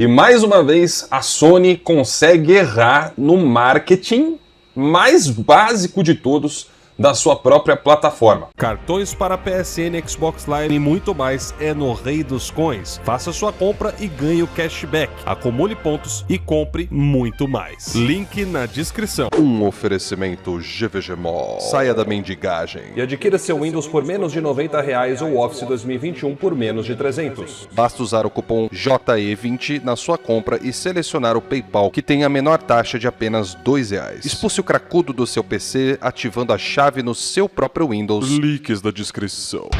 E mais uma vez, a Sony consegue errar no marketing mais básico de todos da sua própria plataforma. Cartões para PSN, Xbox Live e muito mais é no Rei dos Coins. Faça sua compra e ganhe o cashback. Acumule pontos e compre muito mais. Link na descrição. Um oferecimento GVG Mall. Saia da mendigagem. E adquira seu Windows por menos de R$90 ou Office 2021 por menos de 300. Basta usar o cupom JE20 na sua compra e selecionar o PayPal, que tem a menor taxa de apenas R$2. Expulse o cracudo do seu PC ativando a chave no seu próprio Windows. Links da descrição.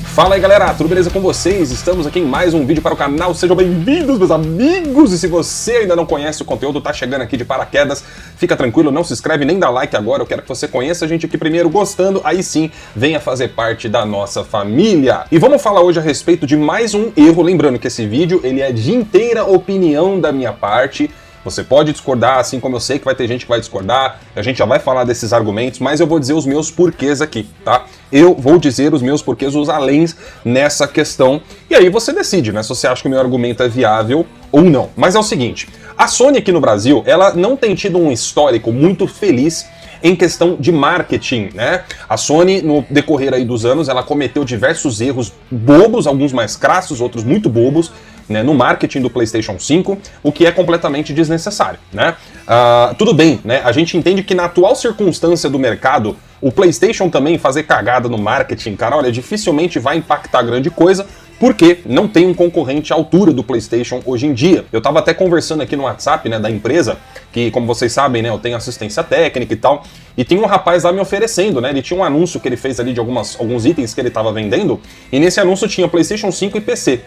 Fala aí galera, tudo beleza com vocês? Estamos aqui em mais um vídeo para o canal, sejam bem-vindos meus amigos! E se você ainda não conhece o conteúdo, tá chegando aqui de paraquedas, fica tranquilo, não se inscreve nem dá like agora, eu quero que você conheça a gente aqui primeiro gostando, aí sim, venha fazer parte da nossa família. E vamos falar hoje a respeito de mais um erro, lembrando que esse vídeo ele é de inteira opinião da minha parte. Você pode discordar, assim como eu sei que vai ter gente que vai discordar, a gente já vai falar desses argumentos, mas eu vou dizer os meus porquês aqui, tá? Eu vou dizer os meus porquês, os aléns nessa questão, e aí você decide, né, se você acha que o meu argumento é viável ou não. Mas é o seguinte, a Sony aqui no Brasil, ela não tem tido um histórico muito feliz em questão de marketing, né? A Sony, no decorrer aí dos anos, ela cometeu diversos erros bobos, alguns mais crassos, outros muito bobos, né, no marketing do PlayStation 5, o que é completamente desnecessário, né? Tudo bem, né? A gente entende que na atual circunstância do mercado, o PlayStation também fazer cagada no marketing, cara, olha, dificilmente vai impactar grande coisa, porque não tem um concorrente à altura do PlayStation hoje em dia. Eu tava até conversando aqui no WhatsApp, né, da empresa, que como vocês sabem, né, eu tenho assistência técnica e tal, e tem um rapaz lá me oferecendo, né, ele tinha um anúncio que ele fez ali de alguns itens que ele tava vendendo, e nesse anúncio tinha PlayStation 5 e PC.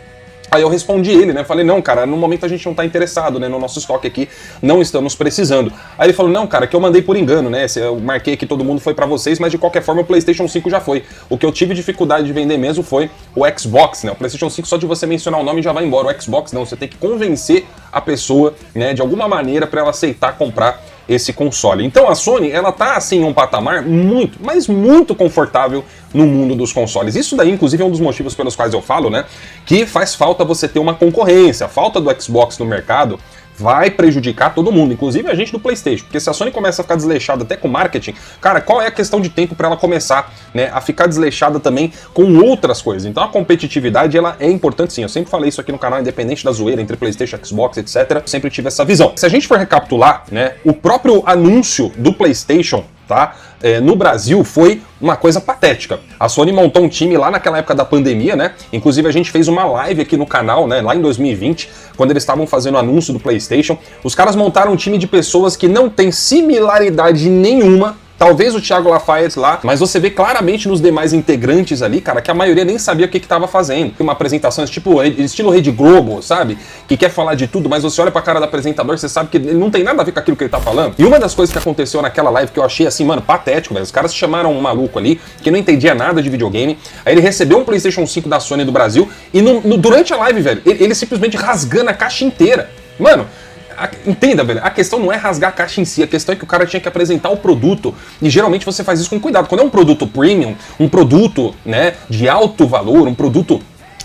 Aí eu respondi ele, né, falei, não, cara, no momento a gente não tá interessado, né, no nosso estoque aqui, não estamos precisando. Aí ele falou, não, cara, que eu mandei por engano, né, eu marquei que todo mundo foi pra vocês, mas de qualquer forma o PlayStation 5 já foi. O que eu tive dificuldade de vender mesmo foi o Xbox, né, o PlayStation 5 só de você mencionar o nome já vai embora, o Xbox não, você tem que convencer a pessoa, né, de alguma maneira pra ela aceitar comprar esse console. Então a Sony, ela tá assim em um patamar muito, mas muito confortável no mundo dos consoles. Isso daí, inclusive, é um dos motivos pelos quais eu falo, né, que faz falta você ter uma concorrência. A falta do Xbox no mercado vai prejudicar todo mundo, inclusive a gente do PlayStation, porque se a Sony começa a ficar desleixada até com marketing, cara, qual é a questão de tempo para ela começar, né, a ficar desleixada também com outras coisas? Então a competitividade, ela é importante sim, eu sempre falei isso aqui no canal, independente da zoeira entre PlayStation, Xbox, etc, eu sempre tive essa visão. Se a gente for recapitular, né, o próprio anúncio do PlayStation, tá? No Brasil foi uma coisa patética. A Sony montou um time lá naquela época da pandemia, né? Inclusive a gente fez uma live aqui no canal, né? Lá em 2020, quando eles estavam fazendo o anúncio do PlayStation. Os caras montaram um time de pessoas que não tem similaridade nenhuma. Talvez o Thiago Lafayette lá, mas você vê claramente nos demais integrantes ali, cara, que a maioria nem sabia o que tava fazendo. Uma apresentação tipo, estilo Rede Globo, sabe? Que quer falar de tudo, mas você olha pra cara do apresentador, você sabe que ele não tem nada a ver com aquilo que ele tá falando. E uma das coisas que aconteceu naquela live que eu achei assim, mano, patético, velho. Os caras chamaram um maluco ali, que não entendia nada de videogame. Aí ele recebeu um PlayStation 5 da Sony do Brasil e durante a live, velho, ele simplesmente rasgando a caixa inteira. Mano, entenda, velho, a questão não é rasgar a caixa em si, a questão é que o cara tinha que apresentar o produto, e geralmente você faz isso com cuidado. Quando é um produto premium, um produto, né, de alto valor, um produto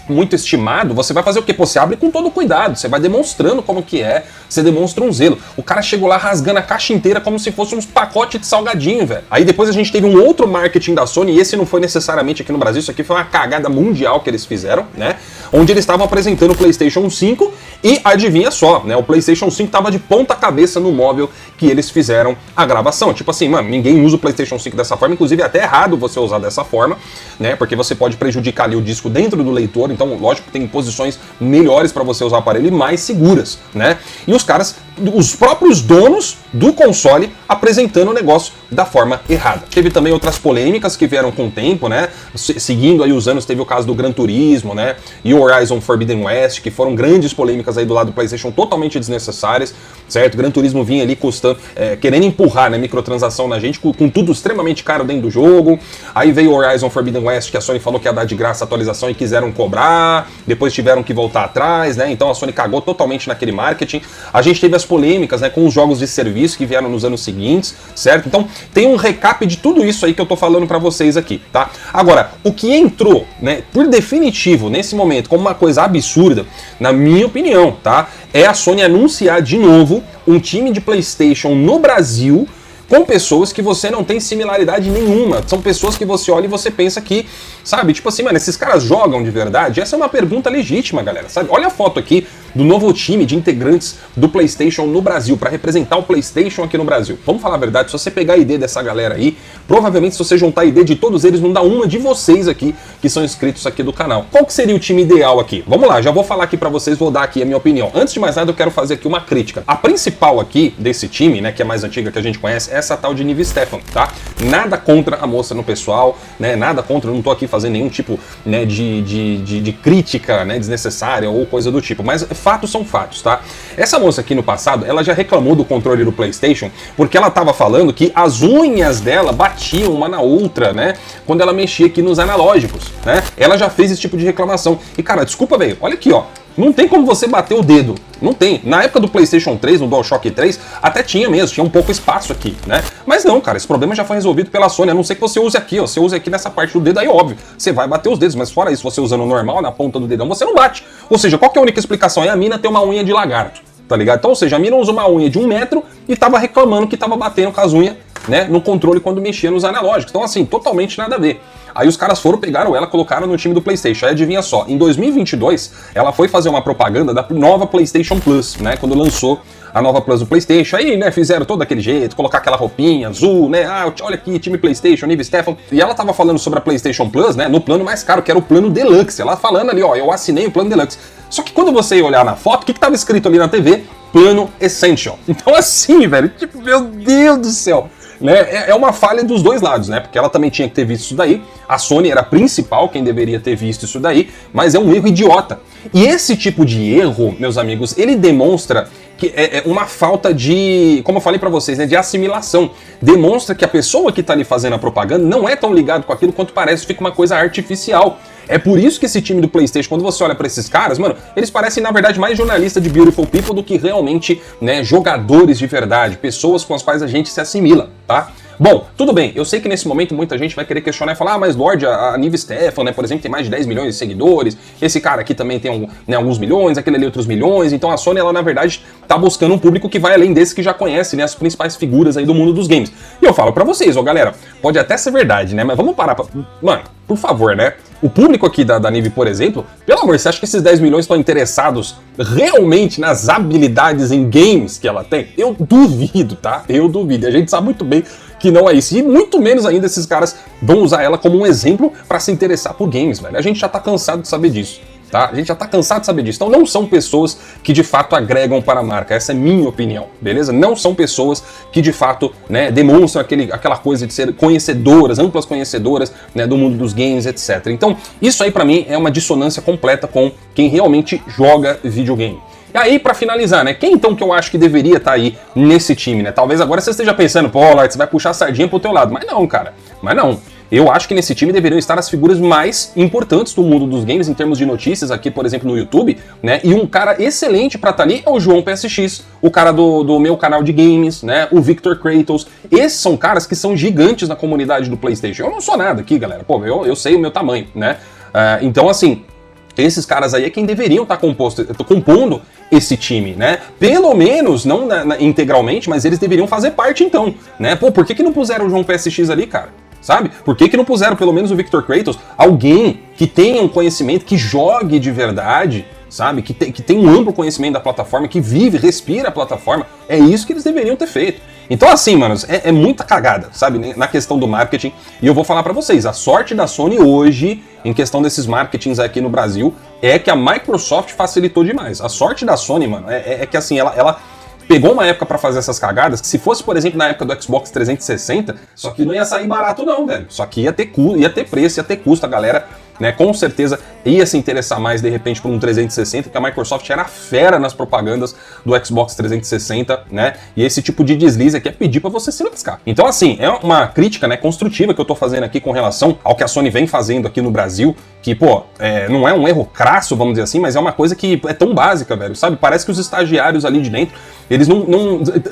muito estimado, você vai fazer o quê? Pô, você abre com todo cuidado, você vai demonstrando como que é, você demonstra um zelo. O cara chegou lá rasgando a caixa inteira como se fosse uns pacotes de salgadinho, velho. Aí depois a gente teve um outro marketing da Sony, e esse não foi necessariamente aqui no Brasil, isso aqui foi uma cagada mundial que eles fizeram, né? Onde eles estavam apresentando o PlayStation 5 e adivinha só, né? O PlayStation 5 tava de ponta cabeça no móvel que eles fizeram a gravação. Tipo assim, mano, ninguém usa o PlayStation 5 dessa forma, inclusive é até errado você usar dessa forma, né? Porque você pode prejudicar ali o disco dentro do leitor. Então, lógico que tem posições melhores para você usar o aparelho e mais seguras, né? E os caras, os próprios donos do console, apresentando o negócio da forma errada. Teve também outras polêmicas que vieram com o tempo, né? Seguindo aí os anos, teve o caso do Gran Turismo, né? E o Horizon Forbidden West, que foram grandes polêmicas aí do lado do PlayStation, totalmente desnecessárias, certo? Gran Turismo vinha ali custando, querendo empurrar, né, microtransação na gente, com tudo extremamente caro dentro do jogo. Aí veio o Horizon Forbidden West, que a Sony falou que ia dar de graça a atualização e quiseram cobrar, depois tiveram que voltar atrás, né? Então a Sony cagou totalmente naquele marketing. A gente teve várias polêmicas, né, com os jogos de serviço que vieram nos anos seguintes, certo? Então tem um recap de tudo isso aí que eu tô falando pra vocês aqui, tá? Agora, o que entrou, né, por definitivo, nesse momento, como uma coisa absurda, na minha opinião, tá? É a Sony anunciar de novo um time de PlayStation no Brasil com pessoas que você não tem similaridade nenhuma. São pessoas que você olha e você pensa que, sabe, tipo assim, mano, esses caras jogam de verdade? Essa é uma pergunta legítima, galera, sabe? Olha a foto aqui do novo time de integrantes do PlayStation no Brasil, para representar o PlayStation aqui no Brasil. Vamos falar a verdade, se você pegar a ID dessa galera aí, provavelmente se você juntar a ID de todos eles, não dá uma de vocês aqui, que são inscritos aqui do canal. Qual que seria o time ideal aqui? Vamos lá, já vou falar aqui pra vocês, vou dar aqui a minha opinião. Antes de mais nada, eu quero fazer aqui uma crítica. A principal aqui desse time, né, que é mais antiga, que a gente conhece, é essa tal de Nive Stefan, tá? Nada contra a moça no pessoal, né, nada contra, eu não tô aqui fazendo nenhum tipo, né, de crítica, né, desnecessária ou coisa do tipo, mas fatos são fatos, tá? Essa moça aqui no passado, ela já reclamou do controle do PlayStation porque ela tava falando que as unhas dela batiam uma na outra, né? Quando ela mexia aqui nos analógicos, né? Ela já fez esse tipo de reclamação. E cara, desculpa, velho, olha aqui, ó. Não tem como você bater o dedo. Não tem. Na época do PlayStation 3, no DualShock 3, até tinha mesmo, tinha um pouco espaço aqui, né? Mas não, cara, esse problema já foi resolvido pela Sony, a não ser que você use aqui, ó. Você use aqui nessa parte do dedo, aí óbvio, você vai bater os dedos, mas fora isso, você usando normal, na ponta do dedão, você não bate. Ou seja, qual que é a única explicação? É a mina ter uma unha de lagarto, tá ligado? Então, ou seja, a mina usa uma unha de 1 metro e tava reclamando que tava batendo com as unhas, né, no controle quando mexia nos analógicos. Então, assim, totalmente nada a ver. Aí os caras foram, pegaram ela, colocaram no time do PlayStation. Aí adivinha só, em 2022, ela foi fazer uma propaganda da nova PlayStation Plus, né, quando lançou a nova Plus do PlayStation. Aí, né, fizeram todo aquele jeito, colocar aquela roupinha azul, né, olha aqui, time PlayStation, Nive Stefan. E ela tava falando sobre a PlayStation Plus, né, no plano mais caro, que era o plano Deluxe. Ela falando ali, ó, eu assinei o plano Deluxe. Só que quando você ia olhar na foto, o que tava escrito ali na TV? Plano Essential. Então assim, velho, tipo, meu Deus do céu. Né, é uma falha dos dois lados, né? Porque ela também tinha que ter visto isso daí. A Sony era a principal, quem deveria ter visto isso daí, mas é um erro idiota. E esse tipo de erro, meus amigos, ele demonstra que é uma falta de, como eu falei pra vocês, né, de assimilação. Demonstra que a pessoa que tá ali fazendo a propaganda não é tão ligado com aquilo quanto parece, fica uma coisa artificial. É por isso que esse time do PlayStation, quando você olha pra esses caras, mano, eles parecem, na verdade, mais jornalistas de Beautiful People do que realmente, né, jogadores de verdade, pessoas com as quais a gente se assimila, tá? Bom, tudo bem, eu sei que nesse momento muita gente vai querer questionar e falar, mas Lorde, a Nive Stefan, né, por exemplo, tem mais de 10 milhões de seguidores, esse cara aqui também tem né, alguns milhões, aquele ali outros milhões, então a Sony, ela na verdade tá buscando um público que vai além desse que já conhece, né, as principais figuras aí do mundo dos games. E eu falo pra vocês, ó galera, pode até ser verdade, né, mas vamos parar pra... Mano, por favor, né, o público aqui da Nive, por exemplo, pelo amor, você acha que esses 10 milhões estão interessados realmente nas habilidades em games que ela tem? Eu duvido, tá? Eu duvido. A gente sabe muito bem que não é isso. E muito menos ainda esses caras vão usar ela como um exemplo pra se interessar por games, velho. A gente já tá cansado de saber disso. Tá? A gente já tá cansado de saber disso. Então não são pessoas que de fato agregam para a marca. Essa é minha opinião, beleza? Não são pessoas que de fato, né, demonstram aquela coisa de ser conhecedoras, amplas conhecedoras, né, do mundo dos games, etc. Então isso aí pra mim é uma dissonância completa com quem realmente joga videogame. E aí, pra finalizar, né, quem então que eu acho que deveria estar aí nesse time, né? Talvez agora você esteja pensando, pô, Lorde, você vai puxar a sardinha pro teu lado. Mas não, cara, mas não. Eu acho que nesse time deveriam estar as figuras mais importantes do mundo dos games em termos de notícias aqui, por exemplo, no YouTube, né? E um cara excelente pra estar ali é o João PSX, o cara do meu canal de games, né? O Victor Kratos. Esses são caras que são gigantes na comunidade do PlayStation. Eu não sou nada aqui, galera. Pô, eu sei o meu tamanho, né? Então, assim, esses caras aí é quem deveriam estar compondo esse time, né? Pelo menos, não integralmente, mas eles deveriam fazer parte então, né? Pô, por que não puseram o João PSX ali, cara? Sabe? Por que não puseram pelo menos o Victor Kratos? Alguém que tenha um conhecimento, que jogue de verdade, sabe? Que tem um amplo conhecimento da plataforma, que vive, respira a plataforma. É isso que eles deveriam ter feito. Então assim, manos, é muita cagada, sabe? Na questão do marketing. E eu vou falar pra vocês, a sorte da Sony hoje, em questão desses marketings aqui no Brasil, é que a Microsoft facilitou demais. A sorte da Sony, mano, é que assim, ela pegou uma época pra fazer essas cagadas, que se fosse, por exemplo, na época do Xbox 360, só que não ia sair barato não, velho. Só que ia ter preço, ia ter custo, a galera né, com certeza ia se interessar mais de repente por um 360, que a Microsoft era fera nas propagandas do Xbox 360, né? E esse tipo de deslize aqui é pedir para você se lascar. Então assim, é uma crítica, né, construtiva que eu tô fazendo aqui com relação ao que a Sony vem fazendo aqui no Brasil, que, pô, não é um erro crasso, vamos dizer assim, mas é uma coisa que é tão básica, velho, sabe? Parece que os estagiários ali de dentro, eles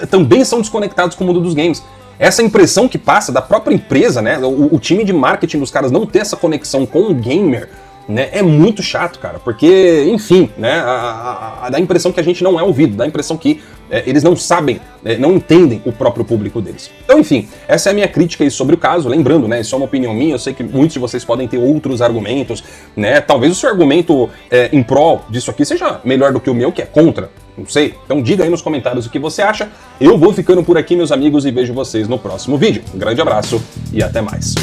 também são desconectados com o mundo dos games. Essa impressão que passa da própria empresa, né, o time de marketing dos caras não ter essa conexão com o gamer, né, é muito chato, cara, porque, enfim, né, dá a impressão que a gente não é ouvido, dá a impressão que eles não sabem, não entendem o próprio público deles. Então, enfim, essa é a minha crítica aí sobre o caso, lembrando, né, isso é uma opinião minha, eu sei que muitos de vocês podem ter outros argumentos, né, talvez o seu argumento em prol disso aqui seja melhor do que o meu, que é contra, não sei, então diga aí nos comentários o que você acha. Eu vou ficando por aqui, meus amigos, e vejo vocês no próximo vídeo. Um grande abraço e até mais.